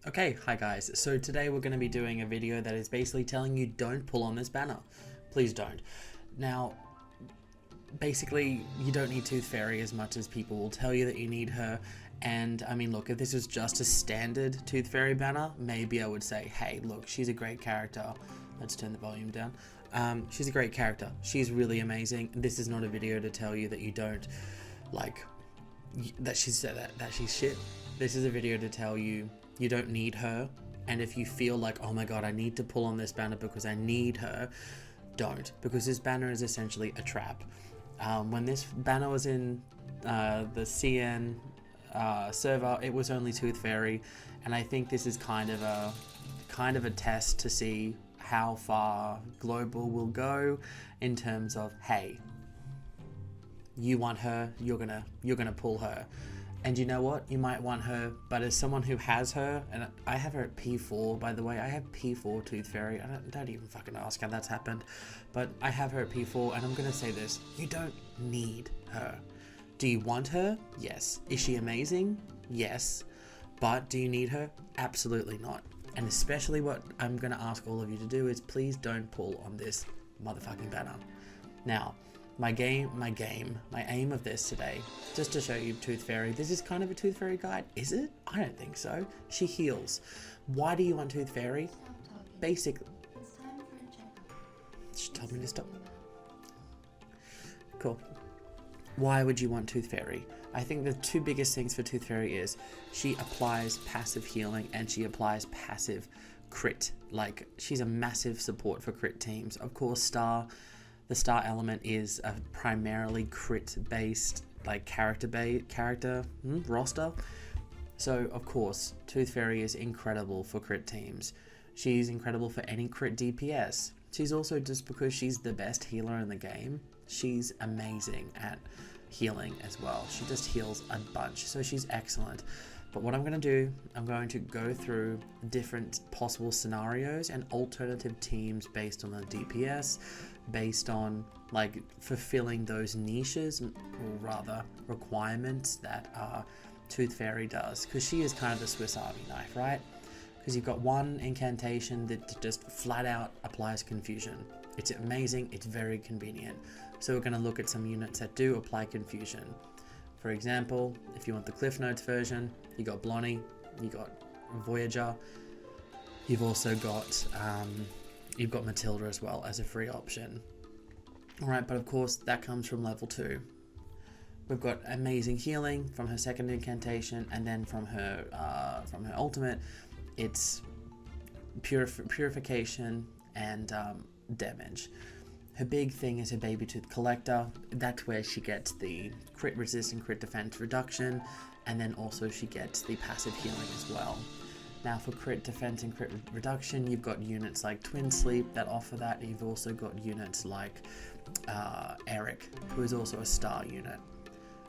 Okay, hi guys. So today we're going to be doing a video that is basically telling you don't pull on this banner. Please don't. Now, basically, you don't need Toothfairy as much as people will tell you that you need her. And I mean, look, if this was just a standard Toothfairy banner, maybe I would say, hey, look, she's a great character. Let's turn the volume down. She's a great character. She's really amazing. This is not a video to tell you that you don't, like, that she's shit. This is a video to tell you you don't need her, and if you feel like, oh my god, I need to pull on this banner because I need her, don't, because this banner is essentially a trap. When this banner was in the CN server, it was only Toothfairy, and I think this is kind of a test to see how far global will go in terms of, hey, you want her, you're gonna pull her. And you know what? You might want her, but as someone who has her, and I have her at P4, by the way, I have P4 Toothfairy. Don't even fucking ask how that's happened, but I have her at P4, and I'm gonna say this: you don't need her. Do you want her? Yes. Is she amazing? Yes. But do you need her? Absolutely not. And especially what I'm gonna ask all of you to do is please don't pull on this motherfucking banner. Now, my aim of this today, just to show you Toothfairy. This is kind of a Toothfairy guide, is it? I don't think so. She heals. Why do you want Toothfairy? Basically, It's time for a checkup. she told me to stop. Cool. Why would you want Toothfairy? I think the two biggest things for Toothfairy is she applies passive healing and she applies passive crit. Like, she's a massive support for crit teams. Of course, the star element is a primarily crit-based, like character roster. So of course, Toothfairy is incredible for crit teams. She's incredible for any crit DPS. She's also, just because she's the best healer in the game, she's amazing at healing as well. She just heals a bunch, so she's excellent. But what I'm going to do, I'm going to go through different possible scenarios and alternative teams based on the DPS, based on like fulfilling those niches, or rather requirements that Toothfairy does, because she is kind of the Swiss Army knife, right? Because you've got one incantation that just flat out applies confusion. It's amazing, it's very convenient. So we're going to look at some units that do apply confusion. For example, if you want the Cliff Notes version, you got Boney, you got Voyager, you've also got Matilda as well as a free option. Alright, but of course that comes from level 2. We've got amazing healing from her second incantation, and then from her ultimate, it's purification and damage. Her big thing is her Baby Tooth Collector. That's where she gets the crit resist and crit defense reduction, and then also she gets the passive healing as well. Now for crit defense and crit reduction, you've got units like Twin Sleep that offer that. You've also got units like Eric, who is also a star unit.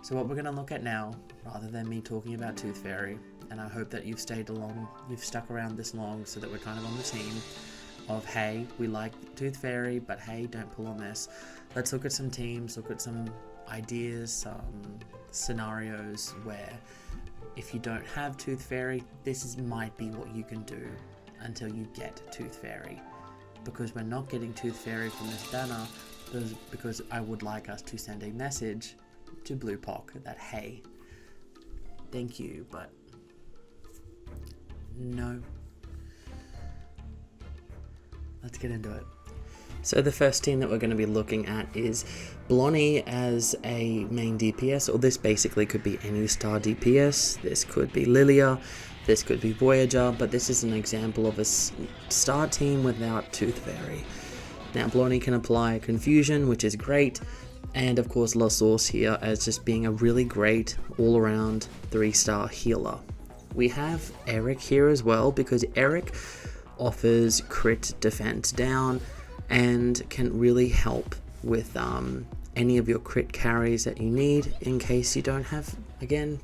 So what we're going to look at now, rather than me talking about Toothfairy, and I hope that you've stuck around this long so that we're kind of on the team of, hey, we like Toothfairy, but hey, don't pull on this. Let's look at some teams, look at some ideas, some scenarios where if you don't have Toothfairy, might be what you can do until you get Toothfairy. Because we're not getting Toothfairy from this banner, because I would like us to send a message to Blue Pock that, hey, thank you, but no. Let's get into it. So the first team that we're going to be looking at is Boney as a main DPS, or this basically could be any star DPS. This could be Lilia, this could be Voyager, but this is an example of a star team without Toothfairy. Now Boney can apply confusion, which is great, and of course La Source here as just being a really great all-around 3-star healer. We have Eric here as well, because Eric offers crit defense down and can really help with any of your crit carries that you need in case you don't have, again,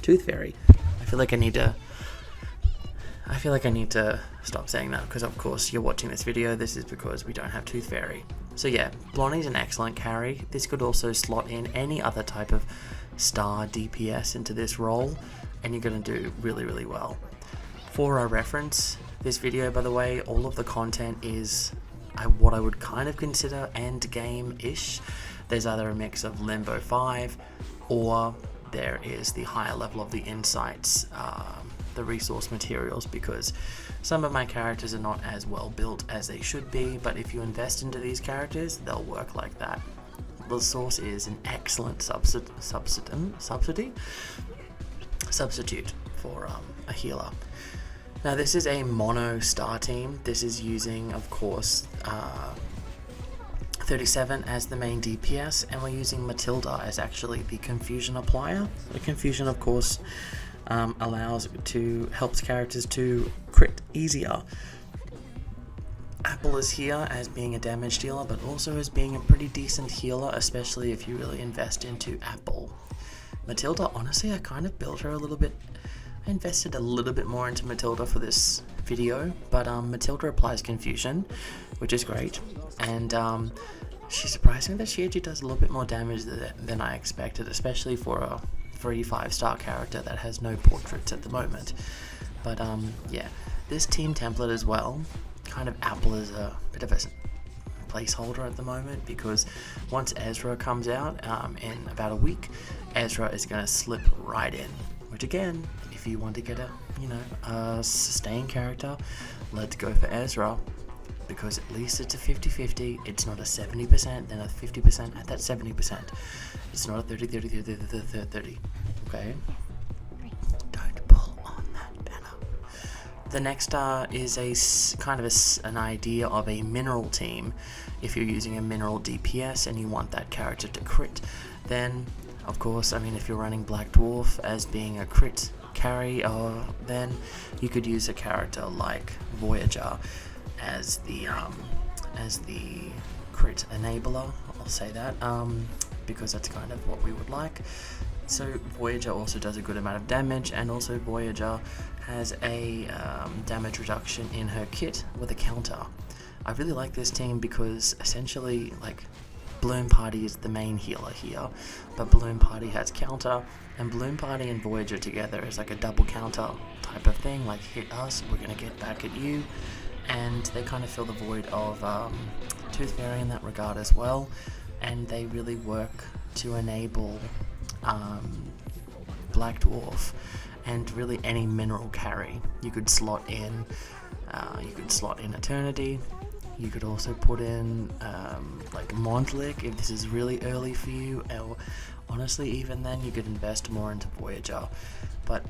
Toothfairy. I feel like I need to stop saying that, because of course you're watching this video, this is because we don't have Toothfairy. So yeah, Boney's an excellent carry. This could also slot in any other type of star DPS into this role, and you're going to do really, really well. For a reference, this video, by the way, all of the content is what I would kind of consider end game-ish. There's either a mix of Limbo 5 or there is the higher level of the insights, the resource materials, because some of my characters are not as well built as they should be, but if you invest into these characters, they'll work like that. The source is an excellent substitute for a healer. Now this is a mono star team. This is using, of course, 37 as the main DPS, and we're using Matilda as actually the confusion applier. The confusion, of course, helps characters to crit easier. Apple is here as being a damage dealer, but also as being a pretty decent healer, especially if you really invest into Apple. Matilda, honestly, I kind of built her a little bit. I invested a little bit more into Matilda for this video, but Matilda applies confusion, which is great, and she surprised me that she actually does a little bit more damage than I expected, especially for a free 5-star character that has no portraits at the moment. But yeah, this team template as well, kind of Apple is a bit of a placeholder at the moment, because once Ezra comes out in about a week, Ezra is going to slip right in, which again, if you want to get a sustained character, let's go for Ezra, because at least it's a 50-50. It's not a 70%, then a 50% at that 70%. It's not a 30-30-30-30-30. Okay? Don't pull on that banner. The next is an idea of a mineral team. If you're using a mineral DPS and you want that character to crit, then of course, if you're running Black Dwarf as being a crit carry, then you could use a character like Voyager as the crit enabler. I'll say that because that's kind of what we would like. So Voyager also does a good amount of damage, and also Voyager has a damage reduction in her kit with a counter. I really like this team because essentially, Bloom Party is the main healer here, but Bloom Party has counter, and Bloom Party and Voyager together is like a double counter type of thing, like hit us, we're gonna get back at you, and they kind of fill the void of Toothfairy in that regard as well, and they really work to enable Black Dwarf and really any mineral carry. You could slot in Eternity. You could also put in Montlick if this is really early for you, or honestly even then you could invest more into Voyager. But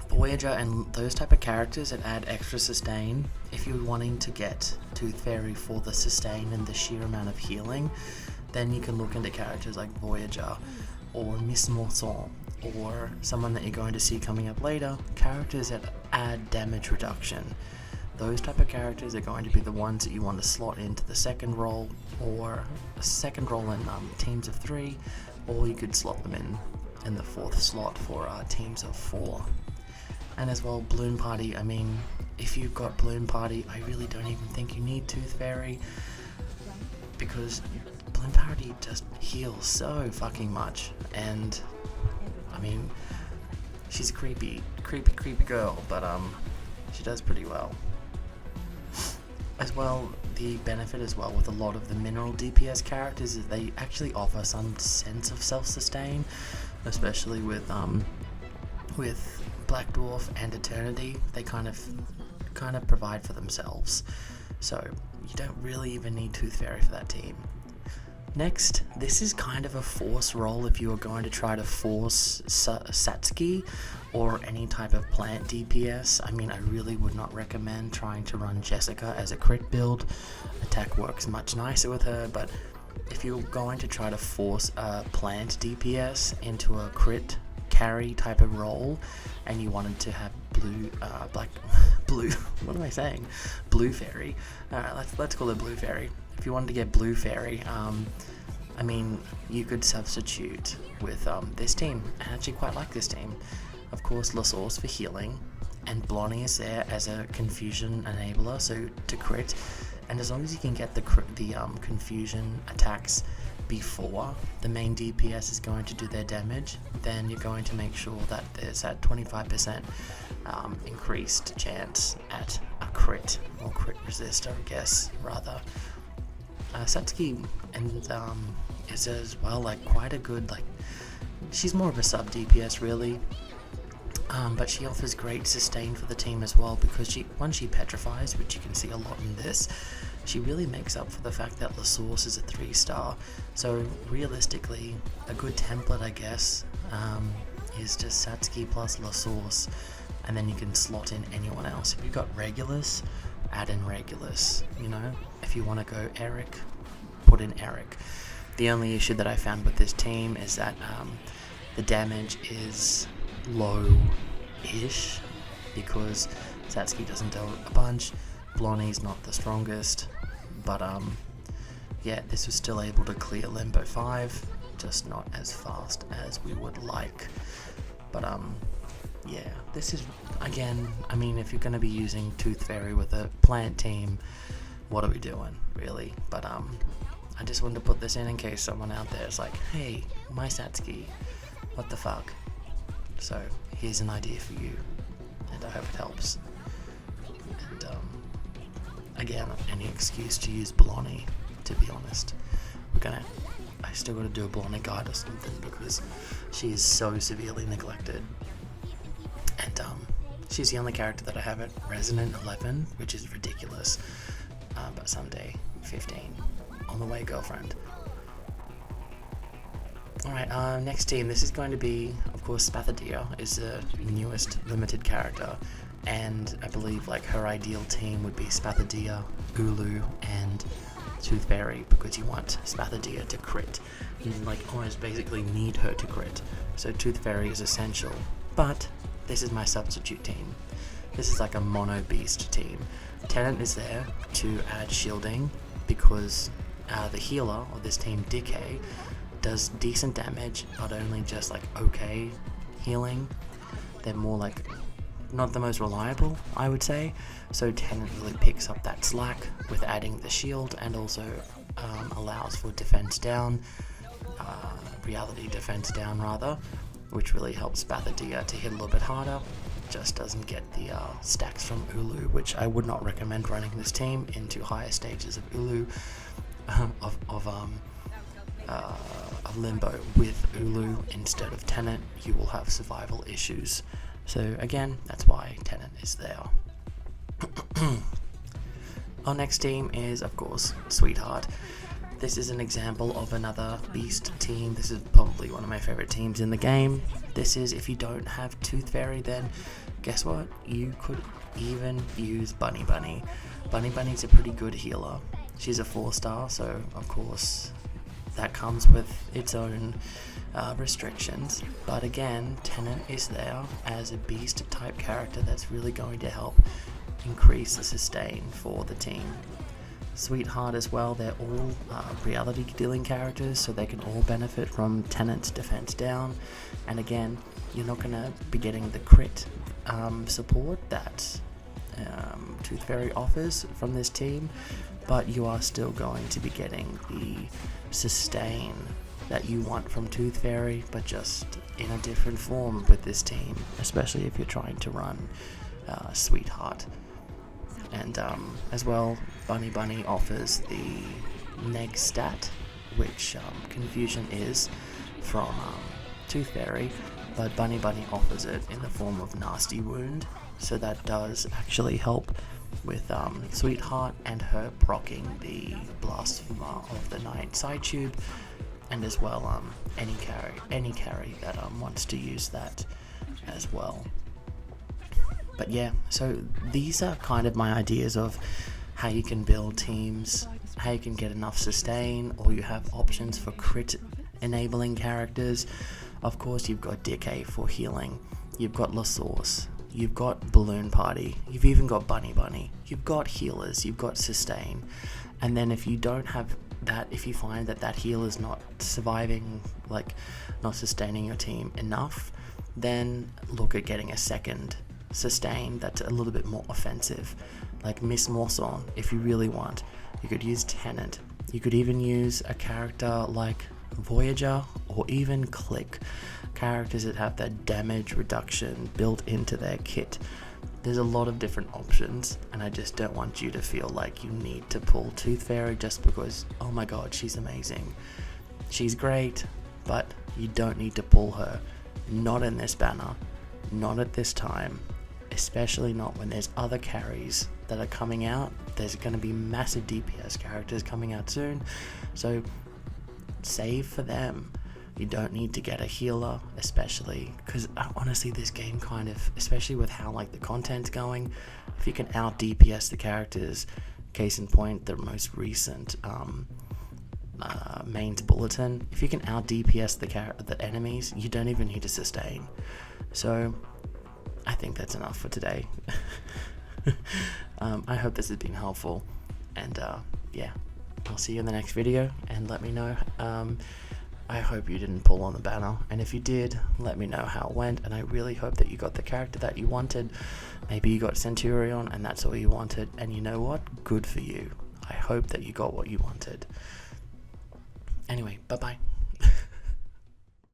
Voyager and those type of characters that add extra sustain, if you're wanting to get Toothfairy for the sustain and the sheer amount of healing, then you can look into characters like Voyager or Miss Morson, or someone that you're going to see coming up later, characters that add damage reduction. Those type of characters are going to be the ones that you want to slot into the second role, or a second role in teams of 3, or you could slot them in the 4th slot for teams of 4. And as well, Bloom Party, if you've got Bloom Party, I really don't even think you need Toothfairy, because Bloom Party just heals so fucking much, and she's a creepy girl, but she does pretty well. As well, the benefit as well with a lot of the mineral DPS characters is they actually offer some sense of self-sustain, especially with Black Dwarf and Eternity. They kind of provide for themselves, so you don't really even need Toothfairy for that team. Next, this is kind of a force role if you are going to try to force Satsuki or any type of plant DPS. I really would not recommend trying to run Jessica as a crit build. Attack works much nicer with her, but if you're going to try to force a plant DPS into a crit carry type of role, and you wanted to have what am I saying? Blue Fairy. Alright, let's call it Blue Fairy. If you wanted to get Blue Fairy, you could substitute with this team. I actually quite like this team. Of course, La Source for healing, and Boney is there as a confusion enabler, so to crit. And as long as you can get the confusion attacks before the main DPS is going to do their damage, then you're going to make sure that there's that 25% increased chance at a crit, or crit resist, I guess, rather. Satsuki and is as well like quite a good, like, she's more of a sub DPS really, but she offers great sustain for the team as well, because once she petrifies, which you can see a lot in this, she really makes up for the fact that Lasource is a 3-star. So realistically, a good template, I guess, is just Satsuki plus Lasource, and then you can slot in anyone else. If you've got Regulus, add in Regulus, you know. If you want to go Eric, put in Eric. The only issue that I found with this team is that the damage is low-ish, because Satsuki doesn't do a bunch, Boney's not the strongest, but yeah, this was still able to clear Limbo 5, just not as fast as we would like. But yeah, this is, again, I mean, if you're going to be using Toothfairy with a plant team, what are we doing, really? But I just wanted to put this in case someone out there is like, hey, my Satsuki, what the fuck? So here's an idea for you, and I hope it helps. And again, any excuse to use Boney, to be honest. I still gotta do a Boney guide or something, because she is so severely neglected. And she's the only character that I have at Resonant 11, which is ridiculous. But someday, 15. On the way, girlfriend. Alright, next team. This is going to be, of course, Spader is the newest limited character, and I believe like her ideal team would be Spader, Ulu, and Toothfairy, because you want Spader to crit. You like almost basically need her to crit, so Toothfairy is essential. But this is my substitute team. This is like a mono beast team. Tenant is there to add shielding, because the healer of this team, Decay, does decent damage, but only just like okay healing. They're more like not the most reliable, I would say. So Tenant really picks up that slack with adding the shield, and also allows for defense down, reality defense down rather, which really helps Spader to hit a little bit harder. Just doesn't get the stacks from Ulu, which I would not recommend running this team into higher stages of Ulu, of Limbo with Ulu instead of Tenant. You will have survival issues. So again, that's why Tenant is there. Our next team is, of course, Sweetheart. This is an example of another beast team. This is probably one of my favorite teams in the game. This is, if you don't have Toothfairy, then guess what? You could even use Bunny. Bunny's a pretty good healer. She's a 4-star, so of course that comes with its own restrictions. But again, Tenant is there as a beast type character that's really going to help increase the sustain for the team. Sweetheart as well, they're all reality dealing characters, so they can all benefit from Tenant's defense down. And again, you're not going to be getting the crit support that Toothfairy offers from this team, but you are still going to be getting the sustain that you want from Toothfairy, but just in a different form with this team, especially if you're trying to run Sweetheart. And as well, Bunny offers the neg stat, which Confusion is from Toothfairy, but Bunny offers it in the form of Nasty Wound, so that does actually help with Sweetheart and her proccing the Blasphemer of the Night side tube, and as well any carry that wants to use that as well. But yeah, so these are kind of my ideas of how you can build teams, how you can get enough sustain, or you have options for crit enabling characters. Of course, you've got Decay for healing, you've got Lasource, you've got Balloon Party, you've even got Bunny, you've got healers, you've got sustain. And then if you don't have that, if you find that that heal is not surviving, like not sustaining your team enough, then look at getting a second sustain that's a little bit more offensive, like Miss Morson. If you really want, you could use Tenant You could even use a character like Voyager or even Click, characters that have that damage reduction built into their kit. There's a lot of different options, and I just don't want you to feel like you need to pull Toothfairy just because, oh my god, she's amazing. She's great, but you don't need to pull her. Not in this banner, not at this time, especially not when there's other carries that are coming out. There's going to be massive DPS characters coming out soon, so save for them. You don't need to get a healer, especially because honestly this game kind of, especially with how like the content's going, if you can out DPS the characters, case in point the most recent mains bulletin, if you can out DPS the enemies, you don't even need to sustain. So I think that's enough for today. I hope this has been helpful, and yeah, I'll see you in the next video, and let me know. I hope you didn't pull on the banner, and if you did, let me know how it went, and I really hope that you got the character that you wanted. Maybe you got Centurion and that's all you wanted, and you know what? Good for you. I hope that you got what you wanted. Anyway, bye bye.